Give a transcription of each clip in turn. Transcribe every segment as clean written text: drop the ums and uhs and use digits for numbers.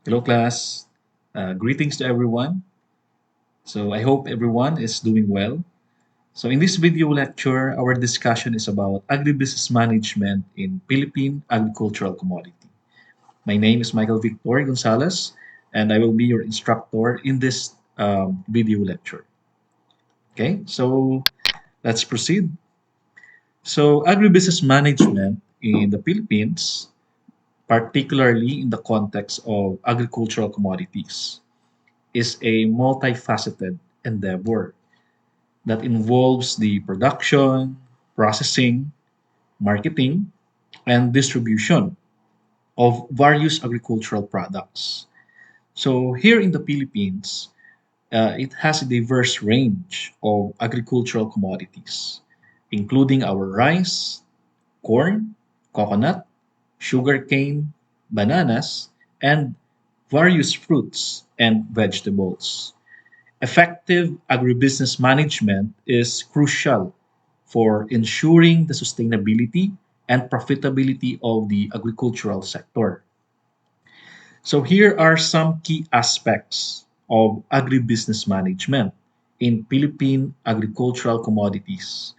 Hello, class. Greetings to everyone. So, I hope everyone is doing well. So, in this video lecture, our discussion is about agribusiness management in Philippine agricultural commodity. My name is Michael Victor Gonzalez, and I will be your instructor in this video lecture. Okay, so let's proceed. So, agribusiness management in the Philippines, particularly in the context of agricultural commodities, is a multifaceted endeavor that involves the production, processing, marketing, and distribution of various agricultural products. So, here in the Philippines, it has a diverse range of agricultural commodities, including our rice, corn, coconut, sugarcane, bananas, and various fruits and vegetables. Effective agribusiness management is crucial for ensuring the sustainability and profitability of the agricultural sector. So, here are some key aspects of agribusiness management in Philippine agricultural commodities.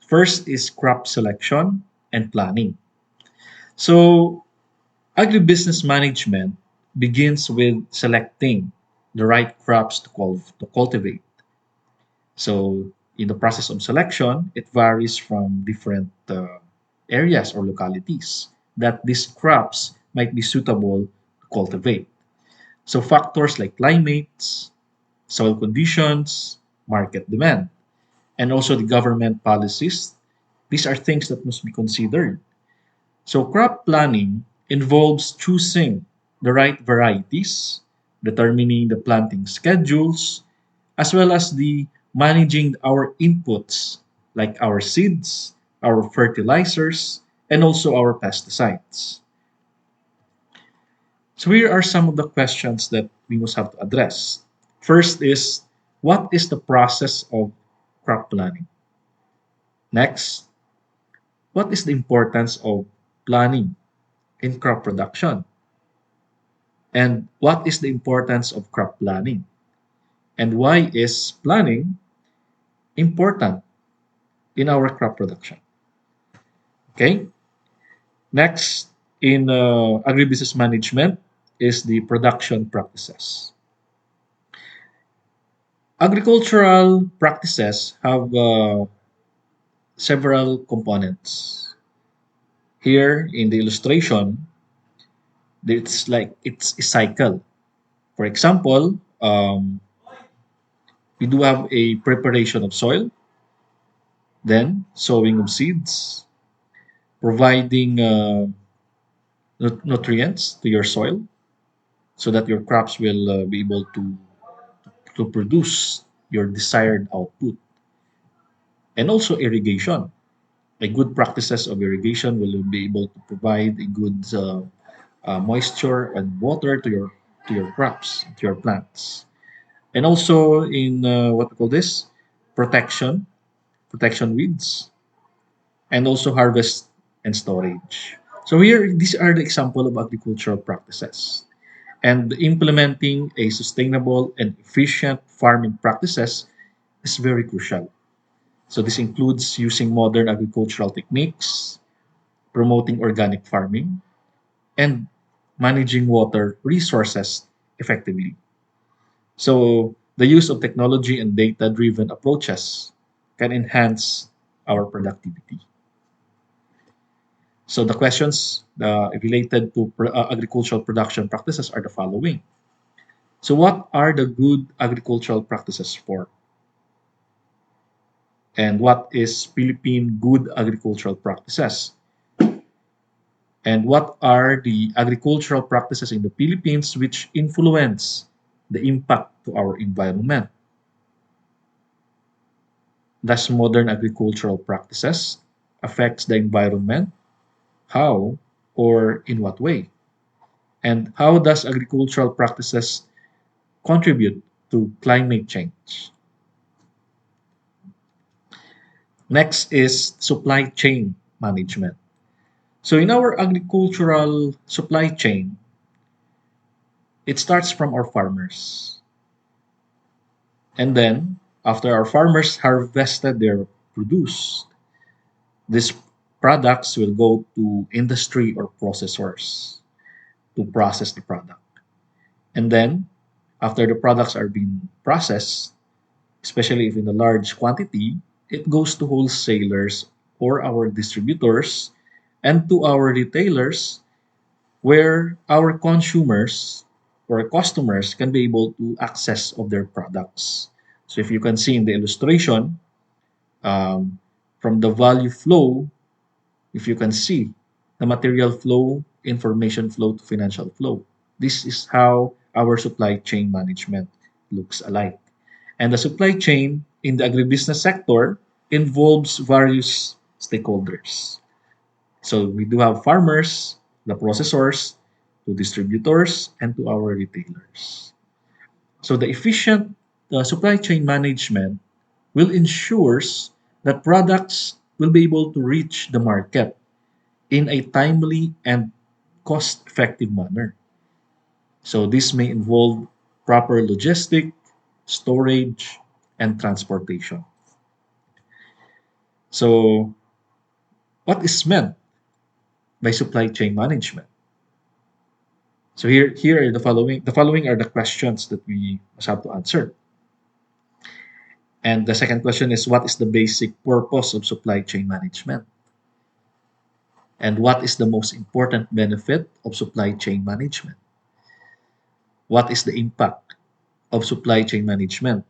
First is crop selection and planning. So, agribusiness management begins with selecting the right crops to cultivate. So, in the process of selection, it varies from different areas or localities that these crops might be suitable to cultivate. So, factors like climates, soil conditions, market demand, and also the government policies, these are things that must be considered. So, crop planning involves choosing the right varieties, determining the planting schedules, as well as the managing our inputs like our seeds, our fertilizers, and also our pesticides. So here are some of the questions that we must have to address. First is, what is the process of crop planning? Next, what is the importance of planning in crop production? And what is the importance of crop planning? And why is planning important in our crop production? Okay. Next, in agribusiness management is the production practices. Agricultural practices have several components. Here in the illustration, it's a cycle. For example, we do have a preparation of soil, then sowing of seeds, providing nutrients to your soil so that your crops will be able to produce your desired output. And also irrigation. A good practices of irrigation will be able to provide a good moisture and water to your crops, to your plants. And also in what we call this protection weeds, and also harvest and storage. So here, these are the example of agricultural practices. And implementing a sustainable and efficient farming practices is very crucial. So this includes using modern agricultural techniques, promoting organic farming, and managing water resources effectively. So the use of technology and data-driven approaches can enhance our productivity. So the questions related to agricultural production practices are the following. So what are the good agricultural practices for? And what is Philippine good agricultural practices? And what are the agricultural practices in the Philippines which influence the impact to our environment? Does modern agricultural practices affects the environment? How or in what way? And how does agricultural practices contribute to climate change? Next is supply chain management. So in our agricultural supply chain, It starts from our farmers. And then, after our farmers harvested their produce, these products will go to industry or processors to process the product. And then, after the products are being processed, especially if in a large quantity, it goes to wholesalers or our distributors and to our retailers where our consumers or customers can be able to access of their products. So if you can see in the illustration, um, from the value flow, if you can see the material flow, information flow to financial flow. This is how our supply chain management looks alike. And the supply chain in the agribusiness sector involves various stakeholders. So we do have farmers, the processors, to distributors, and to our retailers. So the efficient supply chain management will ensures that products will be able to reach the market in a timely and cost-effective manner. So this may involve proper logistic, storage, and transportation. So what is meant by supply chain management? So here are the following. The following are the questions that we must have to answer. And the second question is, what is the basic purpose of supply chain management? And what is the most important benefit of supply chain management? What is the impact of supply chain management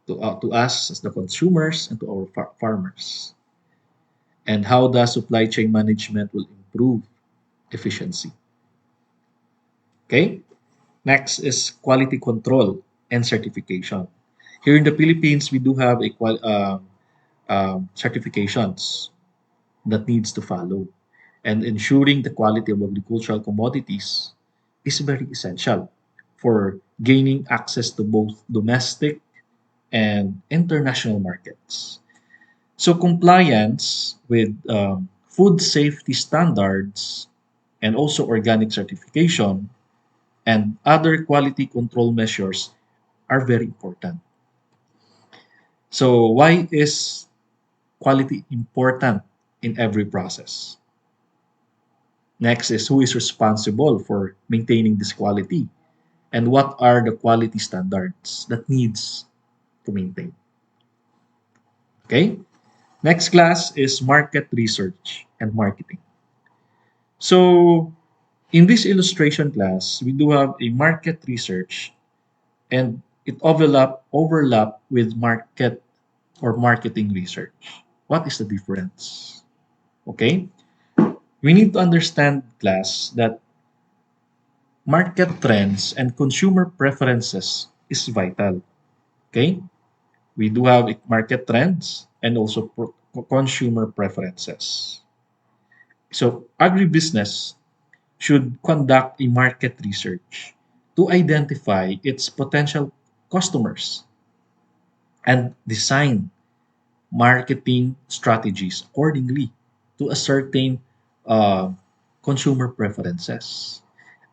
to us as the consumers and to our farmers? And how does supply chain management will improve efficiency? Okay. Next is quality control and certification. Here in the Philippines, we do have certifications that needs to follow, and ensuring the quality of agricultural commodities is very essential for gaining access to both domestic and international markets. So compliance with food safety standards and also organic certification and other quality control measures are very important. So why is quality important in every process? Next is, who is responsible for maintaining this quality and what are the quality standards that needs to maintain. Okay? Next class is market research and marketing. So in this illustration class, we do have a market research and it overlap with market or marketing research. What is the difference? Okay? We need to understand, class, that market trends and consumer preferences is vital. Okay? We do have market trends and also consumer preferences. So, agribusiness should conduct a market research to identify its potential customers and design marketing strategies accordingly to ascertain uh, consumer preferences.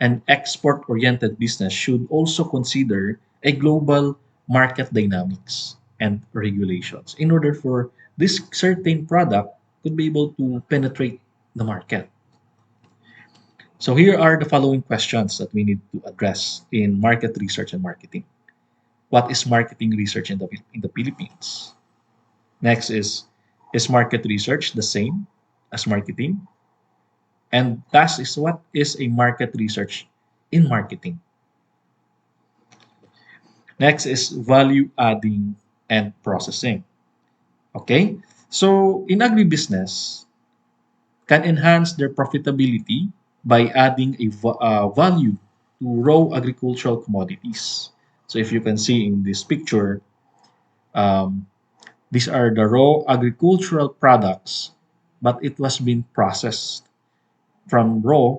An export oriented business should also consider a global market dynamics and regulations in order for this certain product to be able to penetrate the market. So here are the following questions that we need to address in market research and marketing. What is marketing research in the Philippines? Next is market research the same as marketing? And last is, what is a market research in marketing? Next is value adding and processing. Okay? So in agribusiness, can enhance their profitability by adding a value to raw agricultural commodities. So if you can see in this picture, um, these are the raw agricultural products, but it was being processed from raw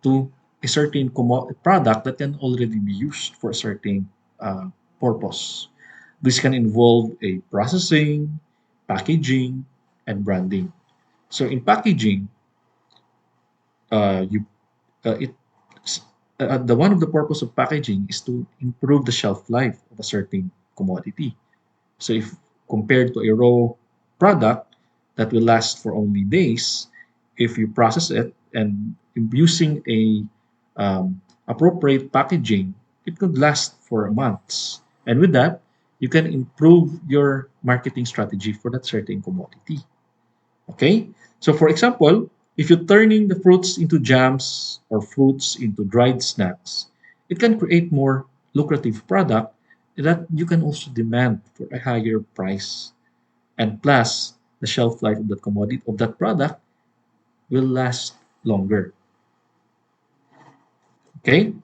to a certain product that can already be used for a certain purpose. This can involve a processing, packaging, and branding. So in packaging, you it the one of the purpose of packaging is to improve the shelf life of a certain commodity. So if compared to a raw product that will last for only days, if you process it and using a appropriate packaging, it could last for months. And with that, you can improve your marketing strategy for that certain commodity. Okay? So for example, if you're turning the fruits into jams or fruits into dried snacks, it can create more lucrative product that you can also demand for a higher price. And plus, the shelf life of that commodity of that product will last longer. Okay?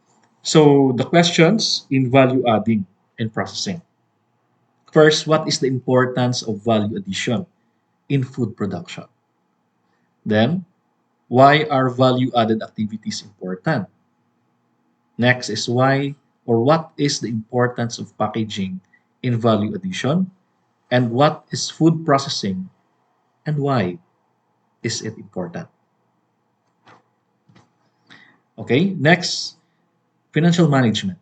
So the questions in value adding and processing. First, what is the importance of value addition in food production? Then, why are value added activities important? Next is why or what is the importance of packaging in value addition? And what is food processing and why is it important? Okay, next, financial management.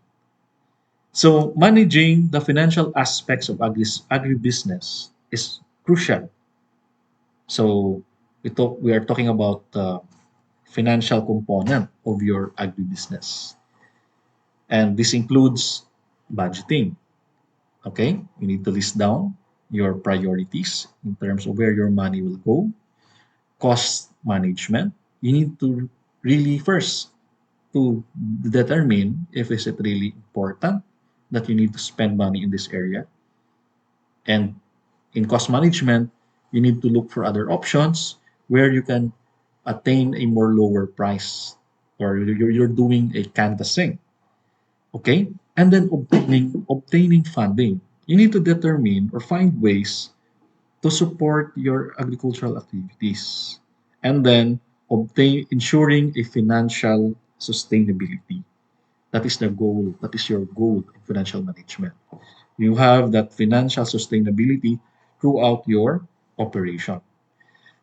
So, managing the financial aspects of agribusiness is crucial. So, we are talking about the financial component of your agribusiness. And this includes budgeting. Okay, you need to list down your priorities in terms of where your money will go. Cost management. You need to really first to determine if is it really important that you need to spend money in this area. And in cost management, you need to look for other options where you can attain a more lower price or you're doing a canvassing. Okay, and then obtaining funding. You need to determine or find ways to support your agricultural activities, and then obtain ensuring a financial sustainability. That is the goal. That is your goal in financial management. You have that financial sustainability throughout your operation.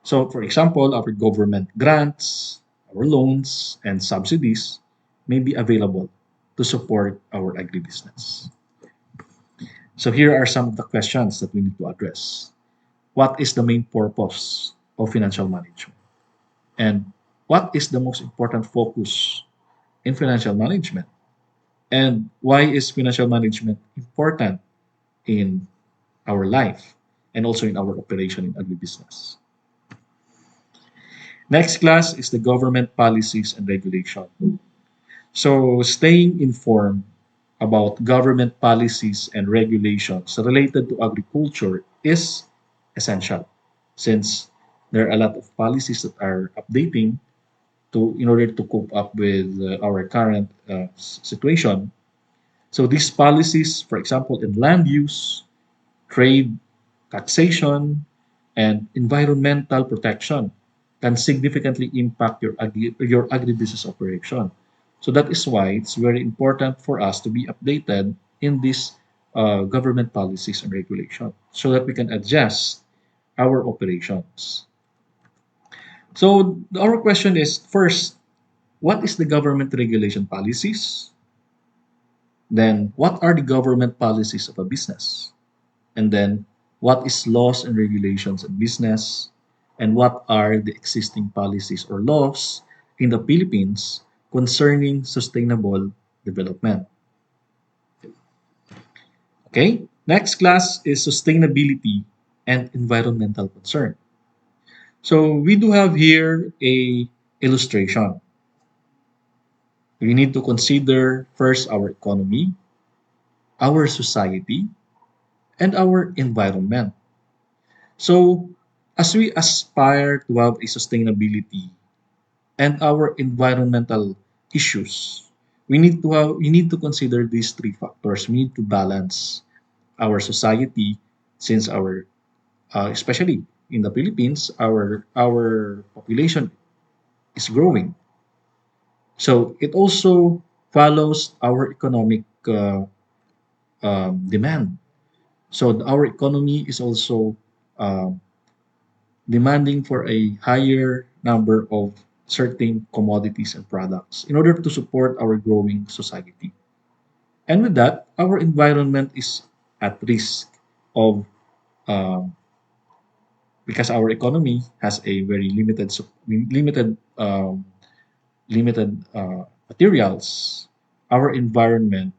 So, for example, our government grants, our loans, and subsidies may be available to support our agribusiness. So, here are some of the questions that we need to address. What is the main purpose of financial management? And what is the most important focus in financial management? And why is financial management important in our life and also in our operation in agribusiness? Next class is the government policies and regulation. So, staying informed about government policies and regulations related to agriculture is essential since there are a lot of policies that are updating to in order to cope up with our current situation. So these policies, for example, in land use, trade, taxation, and environmental protection can significantly impact your agribusiness operation. So that is why it's very important for us to be updated in these government policies and regulation so that we can adjust our operations. So our question is first, what is the government regulation policies? Then what are the government policies of a business? And then what is laws and regulations in business? And what are the existing policies or laws in the Philippines concerning sustainable development? Okay, next class is sustainability and environmental concern. So we do have here a illustration. We need to consider first our economy, our society, and our environment. So, as we aspire to have a sustainability and our environmental issues, we need to consider these three factors. We need to balance our society since our especially in the Philippines, our population is growing. So it also follows our economic demand. So our economy is also um demanding for a higher number of certain commodities and products in order to support our growing society. And with that, our environment is at risk of um, because our economy has a very limited materials. Our environment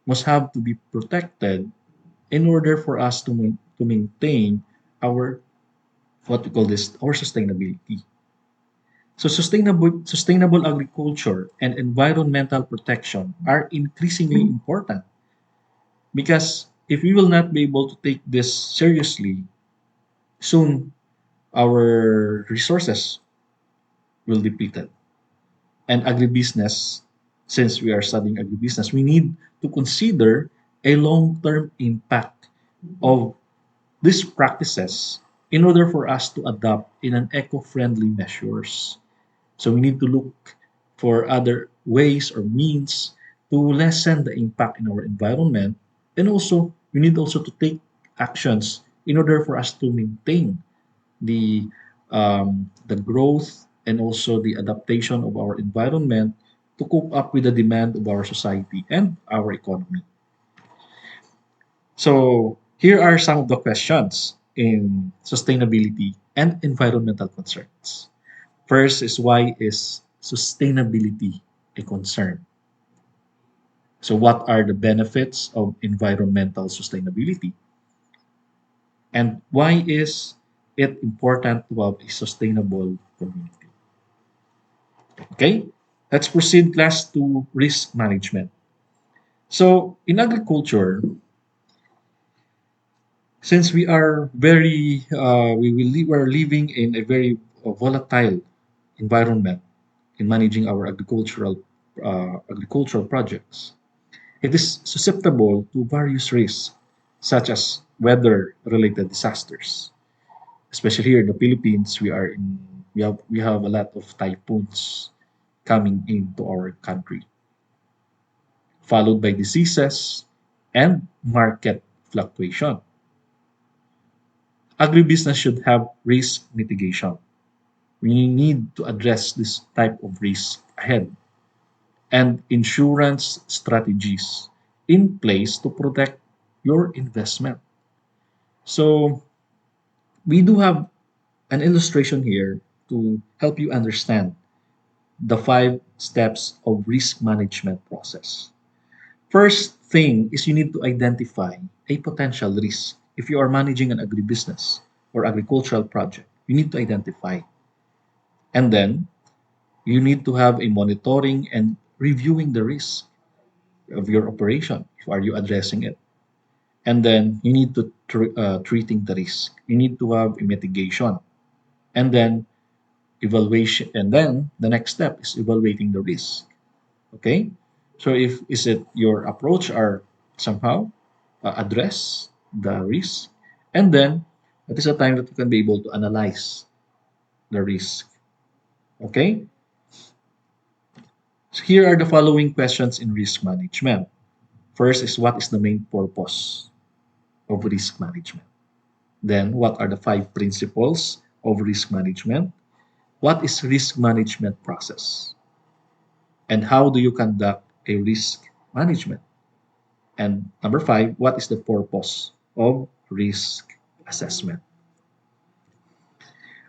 must have to be protected in order for us to maintain our what we call this our sustainability. So sustainable agriculture and environmental protection are increasingly important because if we will not be able to take this seriously, soon our resources will depleted. And agribusiness, since we are studying agribusiness, we need to consider a long-term impact of these practices in order for us to adopt in an eco-friendly measures. So we need to look for other ways or means to lessen the impact in our environment. And also, we need also to take actions in order for us to maintain the growth and also the adaptation of our environment to cope up with the demand of our society and our economy. So here are some of the questions in sustainability and environmental concerns. First is, why is sustainability a concern? So what are the benefits of environmental sustainability? And why is it important to have a sustainable community? Okay, let's proceed class to risk management. So in agriculture, since we are living in a very volatile environment in managing our agricultural projects, it is susceptible to various risks such as weather-related disasters. Especially here in the Philippines, we have a lot of typhoons coming into our country, followed by diseases and market fluctuation. Agribusiness should have risk mitigation. We need to address this type of risk ahead and insurance strategies in place to protect your investment. So we do have an illustration here to help you understand the 5 steps of risk management process. First thing is you need to identify a potential risk. If you are managing an agribusiness or agricultural project, you need to identify. And then you need to have a monitoring and reviewing the risk of your operation. Are you addressing it? And then you need to treating the risk. You need to have a mitigation. And then evaluation. And then the next step is evaluating the risk. Okay, so if is it your approach are somehow address the risk, and then that is a time that you can be able to analyze the risk. Okay, so here are the following questions in risk management. First is, what is the main purpose of risk management? Then what are the 5 principles of risk management? What is risk management process, and how do you conduct a risk management? And number 5, what is the purpose of risk assessment?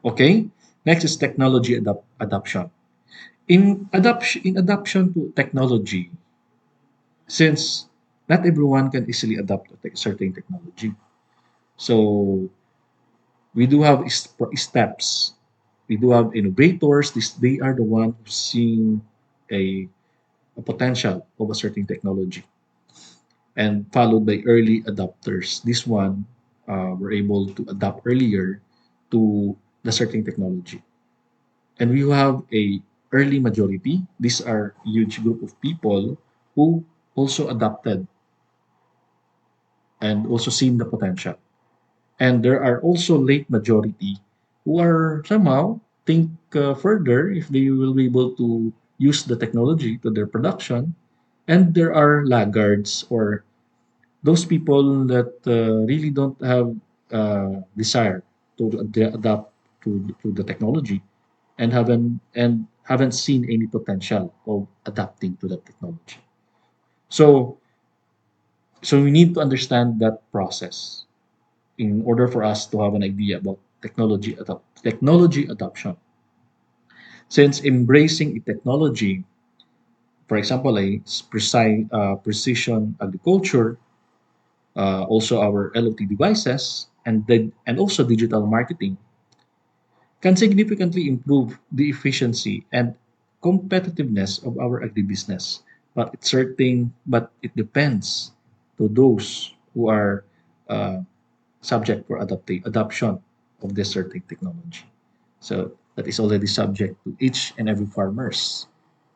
Okay, next is technology adoption. In adoption to technology, since not everyone can easily adopt a certain technology, so we do have steps. We do have innovators. They are the ones who see a, a potential of a certain technology, and followed by early adopters. This one were able to adapt earlier to the certain technology. And we have a early majority. These are huge group of people who also adapted and also seen the potential. And there are also late majority who are somehow think further if they will be able to use the technology to their production. And there are laggards, or those people that really don't have desire to adapt to the technology and haven't seen any potential of adapting to that technology. So, so we need to understand that process in order for us to have an idea about technology adoption. Since embracing a technology, for example, precision agriculture, also our LOT devices, and also digital marketing can significantly improve the efficiency and competitiveness of our agribusiness. But it depends to those who are uh, subject for adoption of this certain technology. So that is already subject to each and every farmers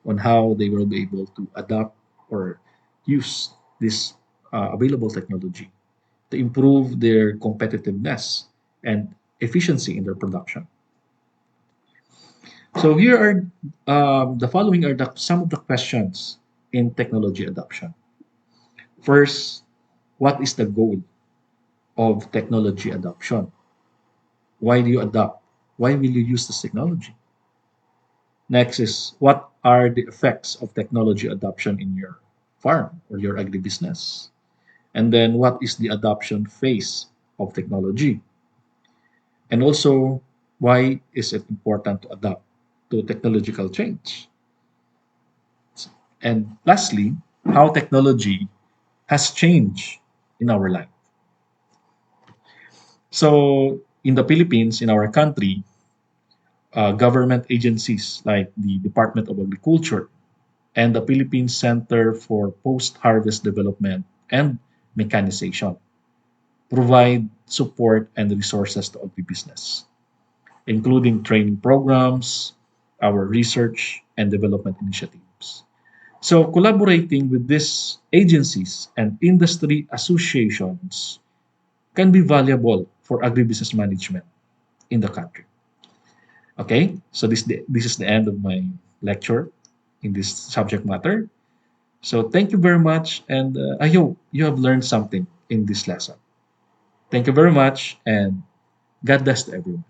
on how they will be able to adopt or use this available technology to improve their competitiveness and efficiency in their production. So here are the following are some of the questions in technology adoption. First, what is the goal of technology adoption? Why do you adopt? Why will you use this technology? Next is what are the effects of technology adoption in your farm or your agribusiness? And then what is the adoption phase of technology? And also, why is it important to adapt to technological change? And lastly, how technology has changed in our life. So, in the Philippines, in our country, government agencies like the Department of Agriculture and the Philippine Center for Post-Harvest Development and Mechanization provide support and resources to agribusiness, including training programs, our research and development initiatives. So, collaborating with these agencies and industry associations can be valuable for agribusiness management in the country. Okay, so this is the end of my lecture in this subject matter. So thank you very much, and I hope you have learned something in this lesson. Thank you very much, and God bless to everyone.